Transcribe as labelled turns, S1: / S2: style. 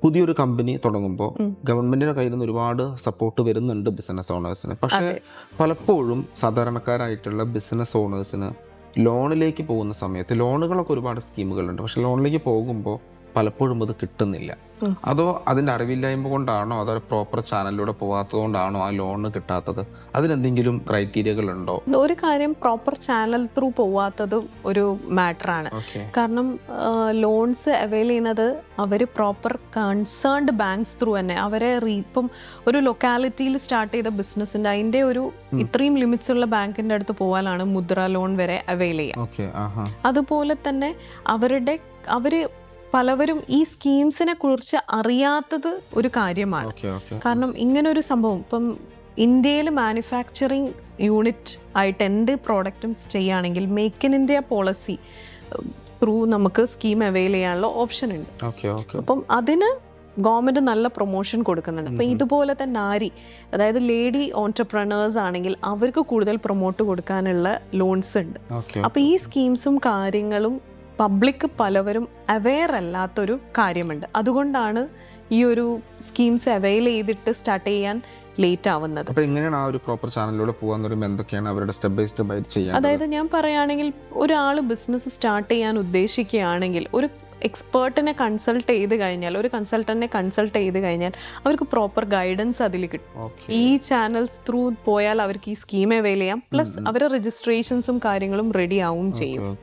S1: പുതിയൊരു കമ്പനി തുടങ്ങുമ്പോൾ ഗവൺമെന്റിന്റെ കയ്യിൽ നിന്ന് ഒരുപാട് സപ്പോർട്ട് വരുന്നുണ്ട് ബിസിനസ് ഓണേഴ്സിന്. പക്ഷേ പലപ്പോഴും സാധാരണക്കാരായിട്ടുള്ള ബിസിനസ് ഓണേഴ്സിന് ലോണിലേക്ക് പോകുന്ന സമയത്ത് ലോണുകളൊക്കെ ഒരുപാട് സ്കീമുകളുണ്ട്. പക്ഷെ ലോണിലേക്ക് പോകുമ്പോൾ പലപ്പോഴും അത് കിട്ടുന്നില്ല. അതോ അതിൻ്റെ അറിവില്ലായ്മ കൊണ്ടാണോ, അതോ പ്രോപ്പർ ചാനലിലൂടെ പോകാത്തത് കൊണ്ടാണോ ആ ലോണ് കിട്ടാത്തത്? അതിനെന്തെങ്കിലും ക്രൈറ്റീരിയകളുണ്ടോ?
S2: ഒരു കാര്യം, പ്രോപ്പർ ചാനൽ ത്രൂ പോവാത്തതും ഒരു മാറ്ററാണ്. കാരണം ലോൺസ് അവൈൽ ചെയ്യുന്നത് അവർ പ്രോപ്പർ കൺസേൺഡ് ബാങ്ക്സ് ത്രൂ തന്നെ അവരെ ഇപ്പം ഒരു ലൊക്കാലിറ്റിയിൽ സ്റ്റാർട്ട് ചെയ്ത ബിസിനസ്സിൻ്റെ അതിൻ്റെ ഒരു ഇത്രയും ലിമിറ്റ്സ് ഉള്ള ബാങ്കിൻ്റെ അടുത്ത് പോകാനാണ് മുദ്ര ലോൺ വരെ അവൈൽ ചെയ്യുക. അതുപോലെ തന്നെ അവർ പലവരും ഈ സ്കീംസിനെ കുറിച്ച് അറിയാത്തത് ഒരു കാര്യമാണ്. കാരണം ഇങ്ങനൊരു സംഭവം ഇപ്പം ഇന്ത്യയിൽ മാനുഫാക്ചറിങ് യൂണിറ്റ് ആയിട്ട് എന്ത് പ്രോഡക്റ്റും ചെയ്യുകയാണെങ്കിൽ make in India policy through നമുക്ക് സ്കീം അവൈൽ ചെയ്യാനുള്ള ഓപ്ഷൻ ഉണ്ട്. അപ്പം അതിന് ഗവൺമെൻറ് നല്ല പ്രൊമോഷൻ കൊടുക്കുന്നുണ്ട്. അപ്പം ഇതുപോലത്തെ അതായത് ലേഡി ഓൺടർപ്രണേഴ്സ് ആണെങ്കിൽ അവർക്ക് കൂടുതൽ പ്രൊമോട്ട് കൊടുക്കാനുള്ള ലോൺസ് ഉണ്ട്. അപ്പം ഈ സ്കീംസും കാര്യങ്ങളും പബ്ലിക് പലവരും അവെയർ അല്ലാത്തൊരു കാര്യമുണ്ട്. അതുകൊണ്ടാണ് ഈ ഒരു സ്കീംസ് അവൈൽ ചെയ്തിട്ട് സ്റ്റാർട്ട് ചെയ്യാൻ ലേറ്റ് ആവുന്നത്.
S1: എങ്ങനെയാണ് ആ ഒരു പ്രോപ്പർ ചാനലിലൂടെ പോകാൻ പറയുമ്പോൾ എന്തൊക്കെയാണ് അവരുടെ സ്റ്റെപ്പ് ബൈ സ്റ്റെപ്പ് ആയിട്ട് ചെയ്യുക?
S2: അതായത് ഞാൻ പറയുകയാണെങ്കിൽ, ഒരാൾ ബിസിനസ് സ്റ്റാർട്ട് ചെയ്യാൻ ഉദ്ദേശിക്കുകയാണെങ്കിൽ ഒരു എക്സ്പേർട്ടിനെ കൺസൾട്ട് ചെയ്ത് കഴിഞ്ഞാൽ, ഒരു കൺസൾട്ടന്റിനെ കൺസൾട്ട് ചെയ്ത് കഴിഞ്ഞാൽ അവർക്ക് പ്രോപ്പർ ഗൈഡൻസ് അതിൽ കിട്ടും. ഈ ചാനൽസ് ത്രൂ പോയാൽ അവർക്ക് ഈ സ്കീം അവൈൽ ചെയ്യാം. പ്ലസ് അവരുടെ രജിസ്ട്രേഷൻസും കാര്യങ്ങളും റെഡി ആവും ചെയ്യും.